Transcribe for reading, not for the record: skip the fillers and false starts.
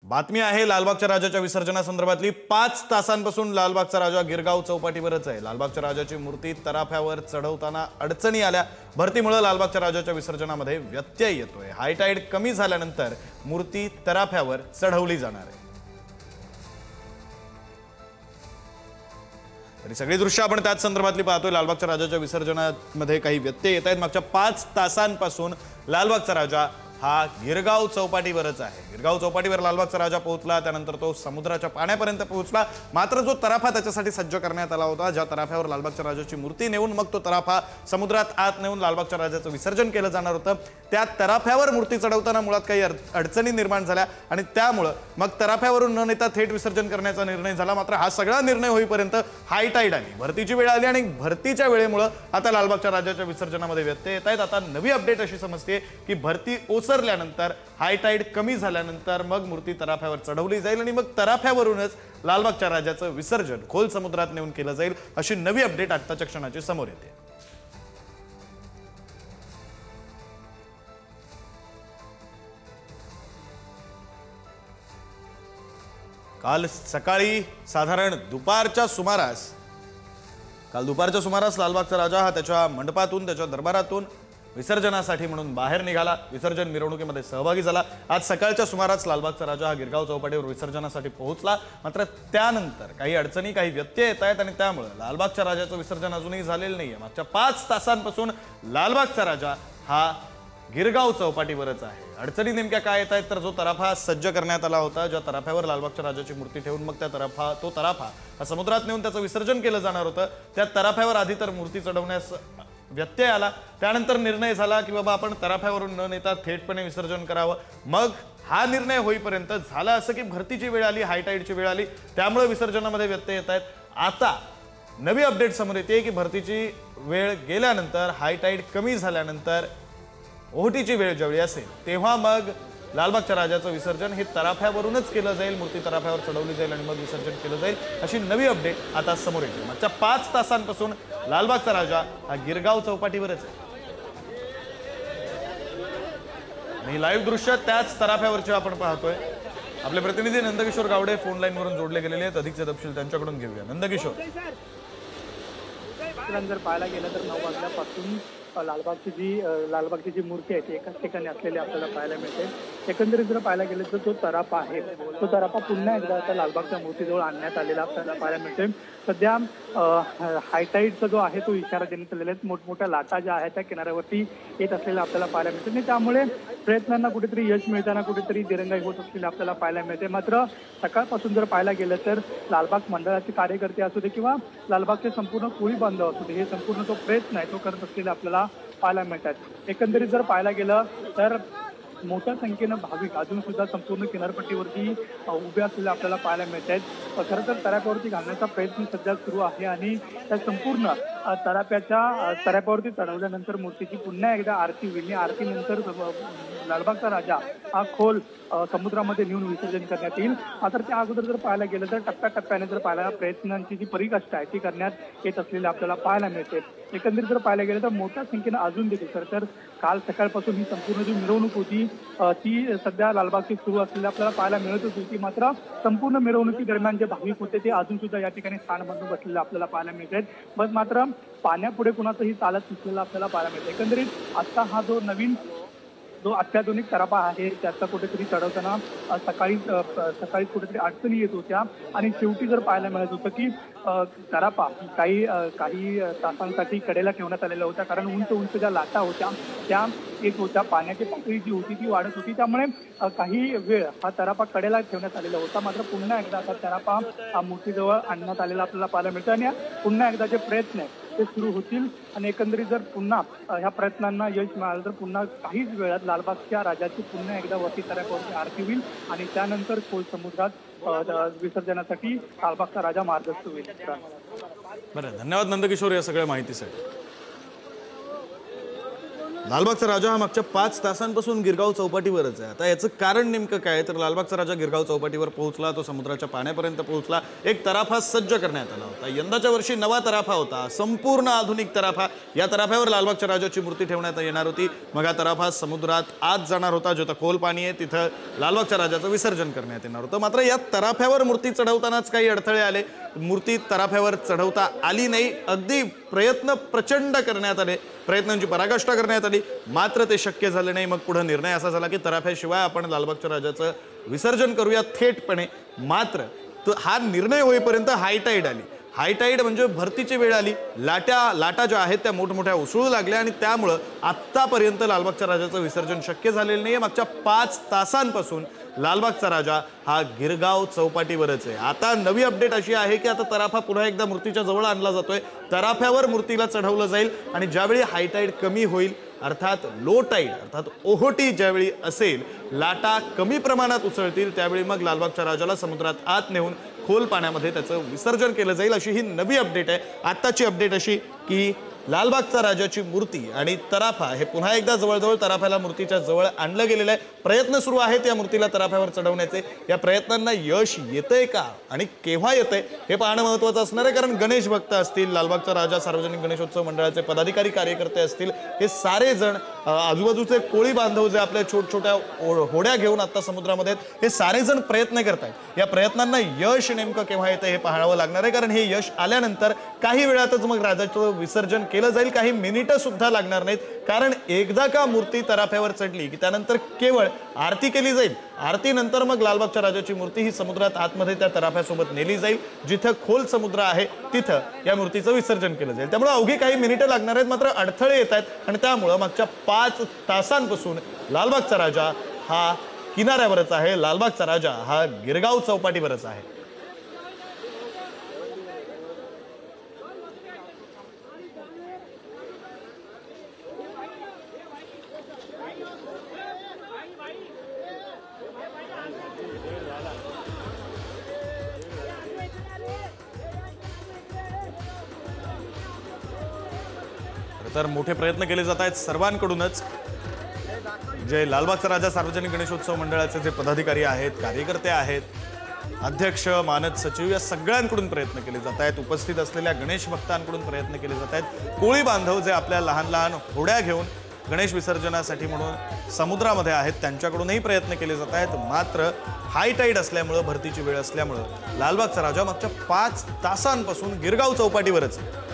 बातमी आहे लालबागच्या राजाच्या विसर्जनासंदर्भातली 5 तासांपासून लालबागचा राजा गिरगाव चौपाटीवरच आहे। लालबागच्या राजाची मूर्ती तराफ्यावर चढवताना अडचणी आल्या। भरतीमुळे लालबागच्या राजाच्या विसर्जनामध्ये व्यत्यय येतोय। हाय टाइड कमी झाल्यानंतर मूर्ती तराफ्यावर चढवली जाणार आहे। तरी सगळी दृश्य आपण त्याच संदर्भातली पाहतोय। लालबागच्या राजाच्या विसर्जनामध्ये काही व्यत्यय येत आहेत। मागच्या 5 तासांपासून लालबागचा राजा हा गिरगाव चौपाटीवरच आहे। गिरगाव चौपाटीवर लालबागचा राजा पोहोचला, त्यानंतर तो समुद्राच्या पाण्यापर्यंत पोहोचला। मात्र जो तराफा त्याच्यासाठी सज्ज करण्यात आला होता, ज्या तराफ्यावर लालबागच्या राजाची मूर्ती नेऊन मग तो तराफा समुद्रात आत नेऊन लालबागच्या राजाचं विसर्जन केलं जाणार होतं, त्या तराफ्यावर मूर्ती चढवताना मुळात काही अडचणी निर्माण झाल्या आणि त्यामुळे मग तराफ्यावरून न नेता थेट विसर्जन करण्याचा निर्णय झाला। मात्र हा सगळा निर्णय होईपर्यंत हाय टाइड आली, भरतीची वेळ आली आणि भरतीच्या वेळेमुळे आता लालबागच्या राजाच्या विसर्जनामध्ये व्यत्यय येत आहेत। आता नवी अपडेट अशी समजते की भरती ओसरल्यानंतर हाय टाइड कमी झाल्यानंतर मग मूर्ती तराफ्यावर चढवली जाईल आणि मग तराफ्यावरूनच लालबागच्या राजाचं विसर्जन खोल समुद्रात नेऊन केलं जाईल, अशी नवी अपडेट आत्ताच्या क्षणाची समोर येते। काल सकाळी साधारण दुपारच्या सुमारास लालबागचा राजा हा त्याच्या मंडपातून, त्याच्या दरबारातून विसर्जनासाठी म्हणून बाहेर निघाला। विसर्जन मिरवणुकीमध्ये सहभागी झाला। आज सकाळच्या सुमारास लालबागचा राजा हा गिरगाव चौपाटीवर विसर्जनासाठी पोहोचला। मात्र त्यानंतर काही अडचणी, काही व्यत्यय येत आहेत आणि त्यामुळे लालबागच्या राजाचं विसर्जन अजूनही झालेलं नाहीये। मागच्या 5 तासांपासून लालबागचा राजा हा गिरगाव चौपाटीवरच आहे। अडचणी नेमक्या काय येत आहेत तर जो तराफा सज्ज करण्यात आला होता, ज्या तराफ्यावर लालबागच्या राजाची मूर्ती ठेवून मग तो तराफा हा समुद्रात नेऊन त्याचं विसर्जन केलं जाणार होतं, त्या तराफ्यावर आधी तर मूर्ती चढवण्यास व्यत्यय आला। त्यानंतर निर्णय झाला की बाबा आपण तराफ्यावरून न नेता थेटपणे विसर्जन करावं। मग हा निर्णय होईपर्यंत झाला असं की भरतीची वेळ आली, हाय टाइडची वेळ आली, त्यामुळे विसर्जनामध्ये व्यत्यय येत आहेत। आता नवी अपडेट समोर येते की भरतीची वेळ गेल्यानंतर, हाय टाइड कमी झाल्यानंतर ओहोटीची वेळ ज्यावेळी असेल तेव्हा मग लालबागच्या राजाचं विसर्जन हे तराफ्यावरूनच केलं जाईल, मूर्ती तराफ्यावर चढवली जाईल आणि मग विसर्जन केलं जाईल, अशी नवी अपडेट आता समोर येते। मागच्या 5 तासांपासून लालबागचा राजा हा गिरगाव चौपाटीवरच आहे आणि लाईव्ह दृश्य त्याच तराफ्यावरचे आपण पाहतोय। आपले प्रतिनिधी नंदकिशोर गावडे फोन लाईन वरून जोडले गेलेले आहेत, अधिकचे तपशील त्यांच्याकडून घेऊया। नंदकिशोर, जर पाहायला गेलं तर 9 वाजल्यापासून लालबागची जी मूर्ती आहे ती एकाच ठिकाणी असलेली आपल्याला पाहायला मिळते। एकंदरीत जर पाहायला गेलं तर जो तराफा आहे तो तराफा पुन्हा एकदा आता लालबागच्या मूर्तीजवळ आणण्यात आलेला आपल्याला पाहायला मिळते। सध्या हायटाईडचा जो आहे तो इशारा देण्यात आलेला आहे। मोठमोठ्या लाटा ज्या आहेत त्या किनाऱ्यावरती येत असलेल्या आपल्याला पाहायला मिळते आणि त्यामुळे प्रयत्नांना कुठेतरी यश मिळताना कुठेतरी दिरंगाई होत असलेली आपल्याला पाहायला मिळते। मात्र सकाळपासून जर पाहायला गेलं तर लालबाग मंडळाचे कार्यकर्ते असू दे किंवा लालबागचे संपूर्ण कोळी बांधव असू दे, हे संपूर्ण जो प्रयत्न आहे तो करत असलेला आपल्याला पाहायला मिळतात। एकंदरीत जर पाहायला गेलं तर मोठ्या संख्येनं भाविक अजून सुद्धा संपूर्ण किनारपट्टीवरती उभे असलेले आपल्याला पाहायला मिळत आहेत। खरं तर तराफ्यावरती घालण्याचा प्रयत्न सध्या सुरू आहे आणि त्या संपूर्ण तराफ्यावरती चढवल्यानंतर मूर्तीची पुन्हा एकदा आरती होईल। आरतीनंतर लालबागचा राजा हा खोल समुद्रामध्ये नेऊन विसर्जन करण्यात येईल। मात्र त्या अगोदर जर पाहायला गेलं तर टप्प्याटप्प्याने जर पाहायला प्रयत्नांची जी परिकाष्ठा आहे ती करण्यात येत असलेली आपल्याला पाहायला मिळते। एकंदरीत जर पाहायला गेलं तर मोठ्या संख्येनं अजून देखील खरं तर काल सकाळपासून ही संपूर्ण जी मिरवणूक होती ती सध्या लालबागची सुरू असलेली आपल्याला पाहायला मिळतच होती। मात्र संपूर्ण मिरवणुकी दरम्यान जे भाविक होते ते अजून सुद्धा या ठिकाणी स्थान बांधून बसलेले आपल्याला पाहायला मिळतात। बस मात्र पाण्यापुढे कुणाचंही चालत नसलेलं आपल्याला पाहायला मिळतं। एकंदरीत आता हा जो अत्याधुनिक तराफा आहे त्याचा कुठेतरी चढवताना सकाळी कुठेतरी अडचणी येत होत्या आणि शेवटी जर पाहायला मिळत होतं की तराफा काही तासांसाठी कडेला ठेवण्यात आलेला होता, कारण उंच ज्या लाटा होत्या त्या येत होत्या, पाण्याची पातळी जी होती ती वाढत होती, त्यामुळे काही वेळ हा तराफा कडेला ठेवण्यात आलेला होता। मात्र पुन्हा एकदा हा तराफा मूर्तीजवळ आणण्यात आलेला आपल्याला पाहायला मिळतं आणि पुन्हा एकदा जे प्रयत्न आहे ते सुरू होतील आणि एकंदरीत जर पुन्हा ह्या प्रयत्नांना यश मिळालं तर पुन्हा काहीच वेळात लालबागच्या राजाची पुन्हा एकदा वरती तराफ्यावरती आरती होईल आणि त्यानंतर खोल समुद्रात विसर्जनासाठी लालबागचा राजा मार्गस्थ होईल। बरं, धन्यवाद नंदकिशोर या सगळ्या माहितीसाठी। लालबागचा राजा हा मागच्या 5 तासांपासून गिरगाव चौपाटीवरच आहे. आता याचं कारण नेमकं काय तर लालबागचा राजा गिरगाव चौपाटीवर पोहोचला, तो समुद्राच्या पाण्यापर्यंत पोहोचला. एक तराफा सज्ज करण्यात आला होता. यंदाच्या वर्षी नवा तराफा होता, संपूर्ण आधुनिक तराफा. या तराफ्यावर लालबागच्या राजाची मूर्ती ठेवण्यात येणार होती. मग हा तराफा समुद्रात आत जाणार होता, जिथं खोल पाणी आहे तिथं लालबागच्या राजाचं विसर्जन करण्यात येणार होतं. मात्र या तराफ्यावर मूर्ती चढवतानाच काही अडथळे आले. मूर्ती तराफ्यावर चढवता आली नाही. अगदी प्रयत्न प्रचंड करण्यात आले, प्रयत्नांची पराकाष्ठा करण्यात आली, मात्र ते शक्य झाले नाही. मग पुढे निर्णय असा झाला की तराफ्याशिवाय आपण लालबागच्या राजाचं विसर्जन करूया थेटपणे. मात्र हा निर्णय होईपर्यंत हायटाईड आली. हायटाईड म्हणजे भरतीची वेळ आली. लाटा ज्या आहेत त्या मोठमोठ्या उसळू लागल्या आणि त्यामुळं आत्तापर्यंत लालबागच्या राजाचं विसर्जन शक्य झालेलं नाही. मागच्या 5 तासांपासून लालबागचा राजा हा गिरगाव चौपाटीवरच आहे. आता नवी अपडेट अशी आहे की आता तराफा पुन्हा एकदा मूर्तीच्या जवळ आणला जातोय. तराफ्यावर मूर्तीला चढवलं जाईल आणि ज्यावेळी हायटाईड कमी होईल, अर्थात लो टाईड अर्थात ओहोटी ज्यावेळी असेल, लाटा कमी प्रमाणात उसळतील, त्यावेळी मग लालबागच्या राजाला समुद्रात आत नेऊन खोल पाण्यामध्ये त्याचं विसर्जन केलं जाईल, अशी ही नवी अपडेट आहे. आत्ताची अपडेट अशी की लालबागचा राजाची मूर्ती आणि तराफा हे पुन्हा एकदा जवळजवळ तराफ्याला मूर्तीच्या जवळ आणलं गेलेलं आहे. प्रयत्न सुरू आहेत या मूर्तीला तराफ्यावर चढवण्याचे. या प्रयत्नांना यश येतंय का आणि केव्हा येतंय हे पाहणं महत्त्वाचं असणार आहे. कारण गणेश भक्त असतील, लालबागचा राजा सार्वजनिक गणेशोत्सव मंडळाचे पदाधिकारी कार्यकर्ते असतील, हे सारे जण आजूबाजूचे कोळी बांधव जे आपल्या छोट्या होड्या घेऊन आता समुद्रामध्ये आहेत, हे सारे जण प्रयत्न करतायत. या प्रयत्नांना यश नेमकं केव्हा येतं हे पाहावं लागणार आहे. कारण हे यश आल्यानंतर काही वेळातच मग राजाचं विसर्जन केलं जाईल. काही मिनिटं सुद्धा लागणार नाहीत. कारण एकदा का मूर्ती तराफ्यावर चढली की त्यानंतर केवळ आरती केली जाईल. आरतीनंतर मग लालबागच्या राजाची मूर्ती ही समुद्रात आतमध्ये त्या तराफ्यासोबत नेली जाईल. जिथं खोल समुद्र आहे तिथं या मूर्तीचं विसर्जन केलं जाईल. त्यामुळे अवघी काही मिनिटं लागणार आहेत, मात्र अडथळे येत आहेत आणि त्यामुळं मागच्या 5 तासांपासून लालबागचा राजा हा किनाऱ्यावरच आहे. लालबागचा राजा हा गिरगाव चौपाटीवरच आहे. तर मोठे प्रयत्न केले जात आहेत सर्वांकडूनच. जे लालबागचा राजा सार्वजनिक गणेशोत्सव मंडळाचे जे पदाधिकारी आहेत, कार्यकर्ते आहेत, अध्यक्ष, मानद सचिव या सगळ्यांकडून प्रयत्न केले जात आहेत. उपस्थित असलेल्या गणेश भक्तांकडून प्रयत्न केले जात आहेत. कोळी बांधव जे आपल्या लहान लहान होड्या घेऊन गणेश विसर्जनासाठी म्हणून समुद्रामध्ये आहेत, त्यांच्याकडूनही प्रयत्न केले जात आहेत. मात्र हाय टाईड असल्यामुळं, भरतीची वेळ असल्यामुळं लालबागचा राजा मागच्या 5 तासांपासून गिरगाव चौपाटीवरच आहे.